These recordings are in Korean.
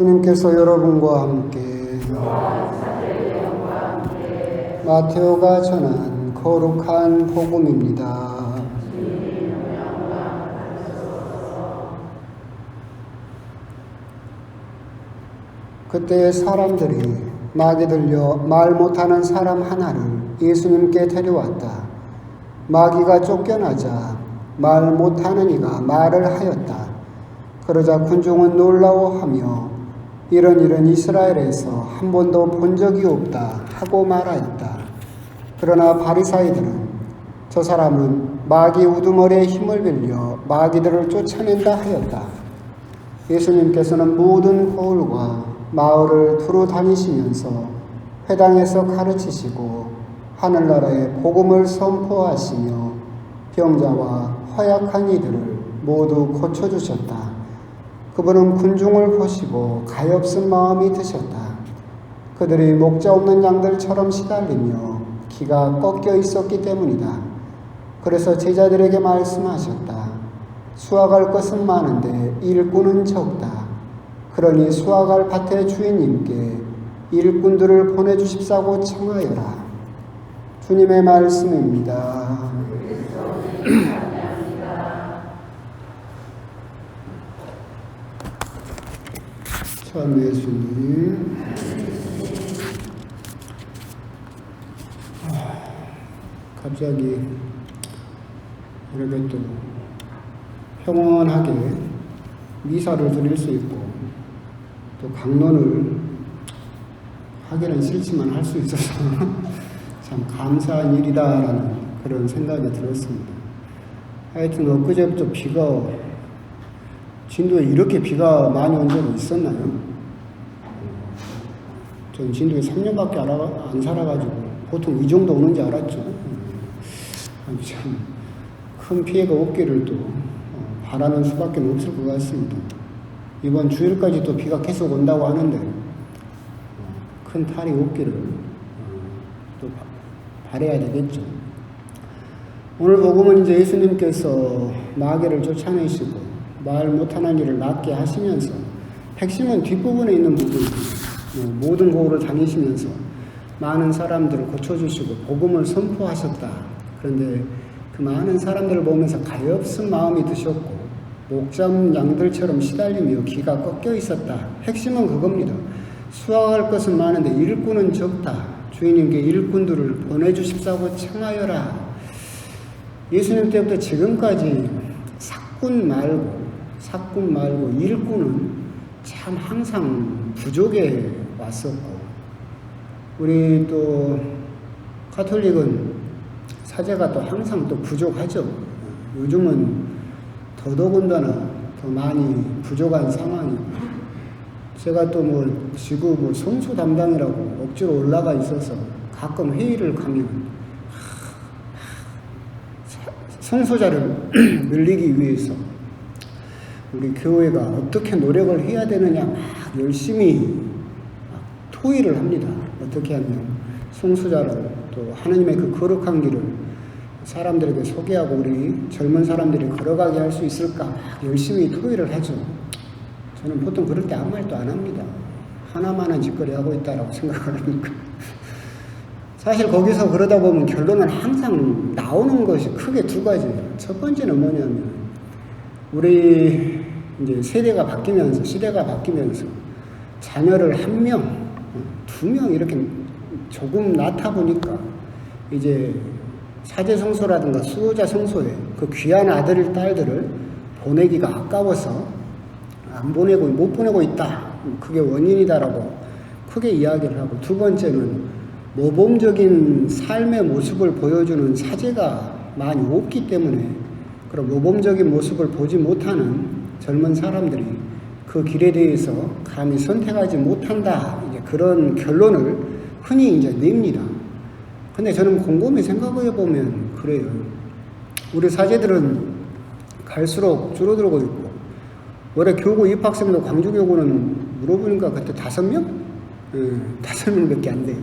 주님께서 여러분과 함께 마테오가 전한 거룩한 복음입니다. 그때 사람들이 막이 들려 말 못하는 사람 하나를 예수님께 데려왔다. 마귀가 쫓겨나자 말 못하는 이가 말을 하였다. 그러자 군중은 놀라워하며 이런 일은 이스라엘에서 한 번도 본 적이 없다 하고 말하였다. 그러나 바리사이들은 저 사람은 마귀 우두머리의 힘을 빌려 마귀들을 쫓아낸다 하였다. 예수님께서는 모든 거울과 마을을 두루 다니시면서 회당에서 가르치시고 하늘나라의 복음을 선포하시며 병자와 허약한 이들을 모두 고쳐주셨다. 그분은 군중을 보시고 가엾은 마음이 드셨다. 그들이 목자 없는 양들처럼 시달리며 기가 꺾여 있었기 때문이다. 그래서 제자들에게 말씀하셨다. 수확할 것은 많은데 일꾼은 적다. 그러니 수확할 밭의 주인님께 일꾼들을 보내주십사고 청하여라. 주님의 말씀입니다. 참 예수님. 갑자기 이렇게 또 평온하게 미사를 드릴 수 있고 또 강론을 하기는 싫지만 할 수 있어서 참 감사한 일이다라는 그런 생각이 들었습니다. 하여튼 엊그제부터 비가 진도에 이렇게 비가 많이 온 적이 있었나요? 전 진도에 3년밖에 안 살아가지고 보통 이 정도 오는지 알았죠. 참 큰 피해가 없기를 또 바라는 수밖에 없을 것 같습니다. 이번 주일까지 또 비가 계속 온다고 하는데 큰 탈이 없기를 또 바라야 되겠죠. 오늘 복음은 이제 예수님께서 마귀를 쫓아내시고 말 못하는 일을 낫게 하시면서 핵심은 뒷부분에 있는 부분입니다. 모든 고을을 다니시면서 많은 사람들을 고쳐주시고 복음을 선포하셨다. 그런데 그 많은 사람들을 보면서 가엾은 마음이 드셨고 목자 양들처럼 시달리며 기가 꺾여 있었다. 핵심은 그겁니다. 수확할 것은 많은데 일꾼은 적다. 주인님께 일꾼들을 보내주십사고 청하여라. 예수님 때부터 지금까지 사꾼 말고 일꾼은 참 항상 부족해 왔었고, 우리 또 가톨릭은 사제가 또 항상 또 부족하죠. 요즘은 더더군다나 더 많이 부족한 상황이고, 제가 또 지구 성소 담당이라고 억지로 올라가 있어서 가끔 회의를 가면 성소자를 늘리기 위해서 우리 교회가 어떻게 노력을 해야 되느냐 막 열심히 토의를 합니다. 어떻게 하면 성소자를 또 하나님의 그 거룩한 길을 사람들에게 소개하고 우리 젊은 사람들이 걸어가게 할 수 있을까 막 열심히 토의를 하죠. 저는 보통 그럴 때 아무 말도 안 합니다. 하나만한 짓거리 하고 있다라고 생각을 하니까. 사실 거기서 그러다 보면 결론은 항상 나오는 것이 크게 두 가지예요. 첫 번째는 뭐냐면, 우리 이제 시대가 바뀌면서 자녀를 1명, 2명 이렇게 조금 낳다 보니까 이제 사제 성소라든가 수호자 성소에 그 귀한 아들, 딸들을 보내기가 아까워서 못 보내고 있다. 그게 원인이다라고 크게 이야기를 하고, 두 번째는 모범적인 삶의 모습을 보여주는 사제가 많이 없기 때문에 그런 모범적인 모습을 보지 못하는 젊은 사람들이 그 길에 대해서 감히 선택하지 못한다. 이제 그런 결론을 흔히 이제 냅니다. 근데 저는 곰곰이 생각해 보면 그래요. 우리 사제들은 갈수록 줄어들고 있고, 올해 교구 입학생도 광주교구는 물어보니까 그때 5명? 5명밖에 안 돼요.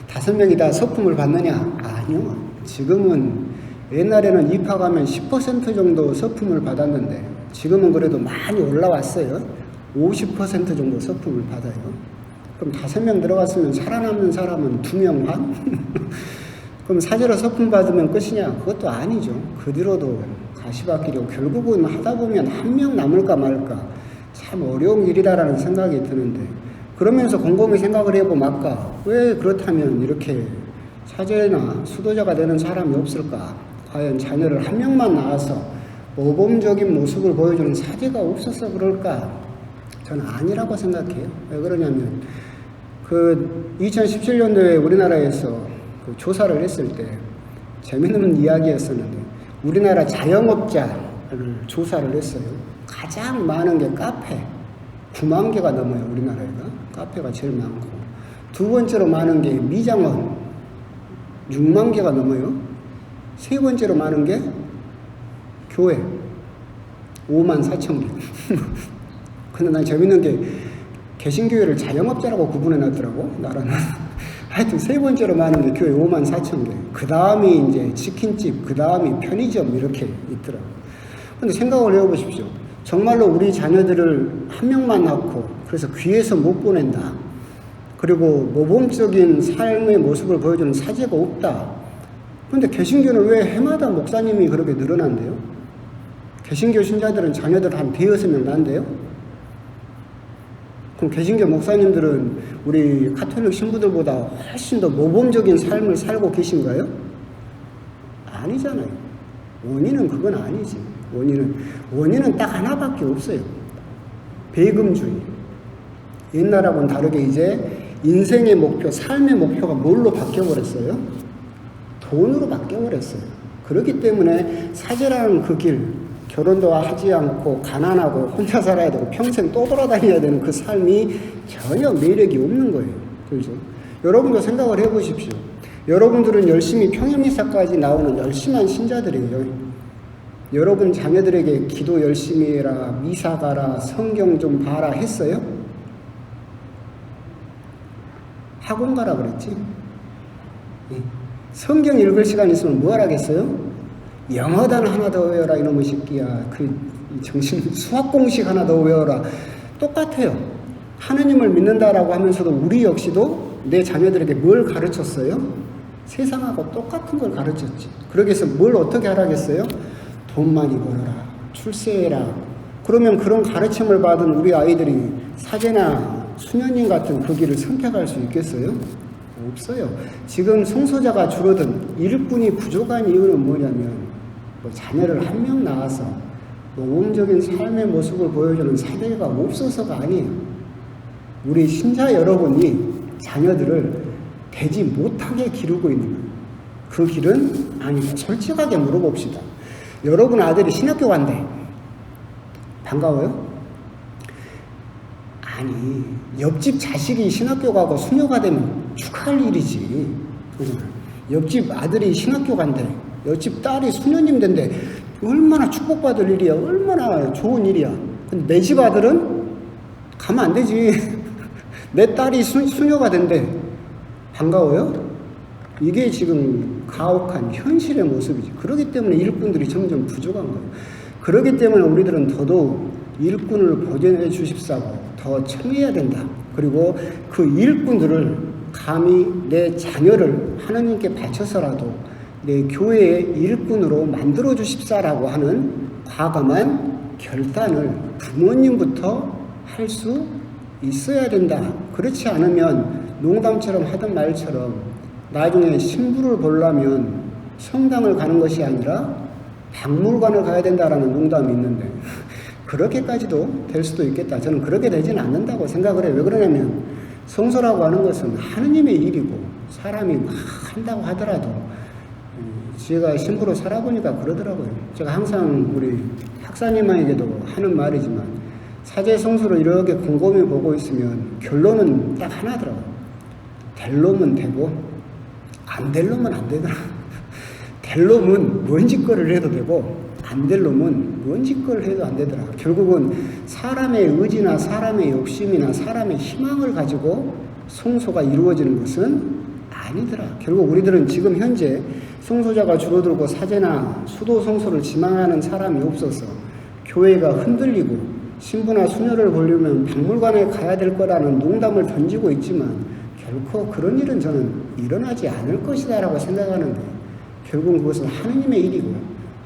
5명이 다 서품을 받느냐? 아니요. 지금은 옛날에는 입학하면 10% 정도 서품을 받았는데 지금은 그래도 많이 올라왔어요. 50% 정도 서품을 받아요. 그럼 5명 들어갔으면 살아남는 사람은 2명 반? 그럼 사제로 서품 받으면 끝이냐? 그것도 아니죠. 그 뒤로도 가시밭길이고 결국은 하다 보면 1명 남을까 말까 참 어려운 일이다라는 생각이 드는데, 그러면서 곰곰이 생각을 해보면 아까 왜 그렇다면 이렇게 사제나 수도자가 되는 사람이 없을까? 과연 자녀를 1명만 낳아서 모범적인 모습을 보여주는 사제가 없어서 그럴까? 저는 아니라고 생각해요. 왜 그러냐면 2017년도에 우리나라에서 조사를 했을 때 재밌는 이야기였었는데, 우리나라 자영업자를 조사를 했어요. 가장 많은 게 카페, 9만 개가 넘어요. 우리나라에가 카페가 제일 많고, 두 번째로 많은 게 미장원, 6만 개가 넘어요. 세 번째로 많은 게 교회, 5만 4천 개. 근데 난 재밌는 게 개신교회를 자영업자라고 구분해 놨더라고, 나라는. 하여튼 세 번째로 많은 게 교회 5만 4천 개. 그 다음이 이제 치킨집, 그 다음이 편의점 이렇게 있더라고. 근데 생각을 해보십시오. 정말로 우리 자녀들을 1명만 낳고 그래서 귀에서 못 보낸다. 그리고 모범적인 삶의 모습을 보여주는 사제가 없다. 그런데 개신교는 왜 해마다 목사님이 그렇게 늘어난대요? 개신교 신자들은 자녀들 한 5-6명 낳는데요? 그럼 개신교 목사님들은 우리 가톨릭 신부들보다 훨씬 더 모범적인 삶을 살고 계신가요? 아니잖아요. 원인은 그건 아니지. 원인은 딱 하나밖에 없어요. 배금주의. 옛날하고는 다르게 이제 인생의 목표, 삶의 목표가 뭘로 바뀌어버렸어요? 돈으로 바뀌어버렸어요. 그렇기 때문에 사제라는 그 길, 결혼도 하지 않고 가난하고 혼자 살아야 되고 평생 또 돌아다녀야 되는 그 삶이 전혀 매력이 없는 거예요. 그렇죠? 여러분도 생각을 해보십시오. 여러분들은 열심히 평일미사까지 나오는 열심한 신자들이에요. 여러분 자녀들에게 기도 열심히 해라, 미사 가라, 성경 좀 봐라 했어요? 학원 가라 그랬지? 성경 읽을 시간 있으면 뭐 하라겠어요? 영어 단어 하나 더 외워라 이놈의 새끼야. 정신 수학 공식 하나 더 외워라. 똑같아요. 하느님을 믿는다라고 하면서도 우리 역시도 내 자녀들에게 뭘 가르쳤어요? 세상하고 똑같은 걸 가르쳤지. 그러기 위해서 뭘 어떻게 하라겠어요? 돈 많이 벌어라, 출세해라. 그러면 그런 가르침을 받은 우리 아이들이 사제나 수녀님 같은 그 길을 선택할 수 있겠어요? 없어요. 지금 성소자가 줄어든 일꾼이 부족한 이유는 뭐냐면 자녀를 1명 낳아서 모범적인 삶의 모습을 보여주는 사제가 없어서가 아니에요. 우리 신자 여러분이 자녀들을 되지 못하게 기르고 있는 거예요. 그 길은 아니다. 솔직하게 물어봅시다. 여러분 아들이 신학교 간대. 반가워요? 아니, 옆집 자식이 신학교 가고 수녀가 되면 축하할 일이지. 옆집 아들이 신학교 간대. 옆집 딸이 수녀님 된대. 얼마나 축복받을 일이야. 얼마나 좋은 일이야. 근데 내 집 아들은 가면 안 되지. 내 딸이 수녀가 된대. 반가워요? 이게 지금 가혹한 현실의 모습이지. 그렇기 때문에 일꾼들이 점점 부족한 거예요. 그렇기 때문에 우리들은 더더욱 일꾼을 보존해 주십사고 더 청해야 된다. 그리고 그 일꾼들을 감히 내 자녀를 하나님께 바쳐서라도 내 교회의 일꾼으로 만들어 주십사라고 하는 과감한 결단을 부모님부터 할 수 있어야 된다. 그렇지 않으면 농담처럼 하던 말처럼 나중에 신부를 보려면 성당을 가는 것이 아니라 박물관을 가야 된다라는 농담이 있는데 그렇게까지도 될 수도 있겠다. 저는 그렇게 되지는 않는다고 생각을 해요. 왜 그러냐면 성소라고 하는 것은 하느님의 일이고 사람이 막 한다고 하더라도 제가 신부로 살아보니까 그러더라고요. 제가 항상 우리 학사님에게도 하는 말이지만 사제 성소를 이렇게 곰곰이 보고 있으면 결론은 딱 하나더라고요. 될 놈은 되고 안 될 놈은 안 되더라. 될 놈은 뭔 짓거리를 해도 되고 안 될 놈은 뭔 짓거리를 해도 안 되더라. 결국은 사람의 의지나 사람의 욕심이나 사람의 희망을 가지고 성소가 이루어지는 것은 아니더라. 결국 우리들은 지금 현재 성소자가 줄어들고 사제나 수도 성소를 지망하는 사람이 없어서 교회가 흔들리고 신부나 수녀를 보려면 박물관에 가야 될 거라는 농담을 던지고 있지만 결코 그런 일은 저는 일어나지 않을 것이다 라고 생각하는데, 결국 그것은 하느님의 일이고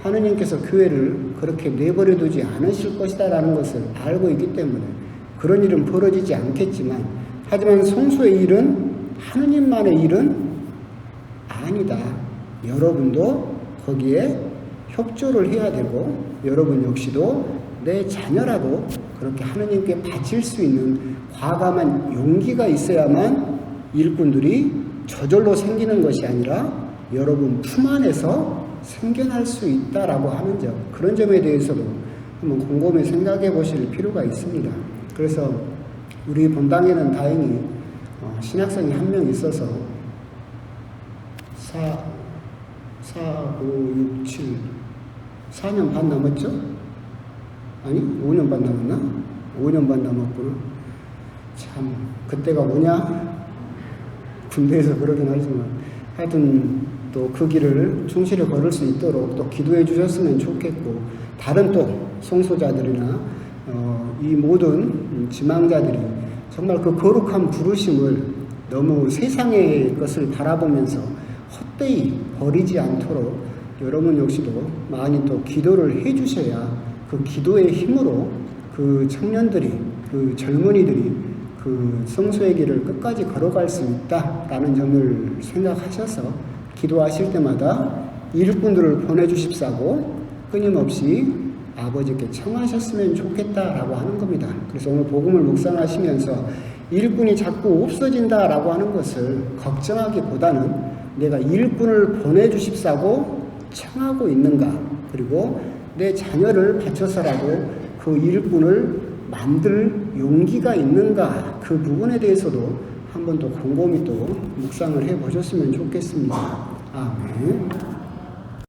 하느님께서 교회를 그렇게 내버려 두지 않으실 것이다 라는 것을 알고 있기 때문에 그런 일은 벌어지지 않겠지만, 하지만 성소의 일은, 하느님만의 일은 아니다. 여러분도 거기에 협조를 해야 되고, 여러분 역시도 내 자녀라도 그렇게 하느님께 바칠 수 있는 과감한 용기가 있어야만 일꾼들이 저절로 생기는 것이 아니라 여러분 품 안에서 생겨날 수 있다라고 하는 점, 그런 점에 대해서도 한번 곰곰이 생각해 보실 필요가 있습니다. 그래서 우리 본당에는 다행히 신학생이 한 명 있어서 4년 반 남았죠? 아니, 5년 반 남았나? 5년 반 남았구나. 참, 그때가 오냐? 군대에서 그러긴 하지만, 하여튼 또 그 길을 충실히 걸을 수 있도록 또 기도해 주셨으면 좋겠고, 다른 또 성소자들이나 이 모든 지망자들이 정말 그 거룩한 부르심을 너무 세상의 것을 바라보면서 헛되이 버리지 않도록 여러분 역시도 많이 또 기도를 해 주셔야 그 기도의 힘으로 그 청년들이, 그 젊은이들이 그 성소의 길을 끝까지 걸어갈 수 있다라는 점을 생각하셔서 기도하실 때마다 일꾼들을 보내주십사고 끊임없이 아버지께 청하셨으면 좋겠다라고 하는 겁니다. 그래서 오늘 복음을 묵상하시면서 일꾼이 자꾸 없어진다라고 하는 것을 걱정하기보다는 내가 일꾼을 보내주십사고 청하고 있는가, 그리고 내 자녀를 바쳐서라도 그 일꾼을 만들 용기가 있는가, 그 부분에 대해서도 한번 더 곰곰이 또 묵상을 해 보셨으면 좋겠습니다. 아멘.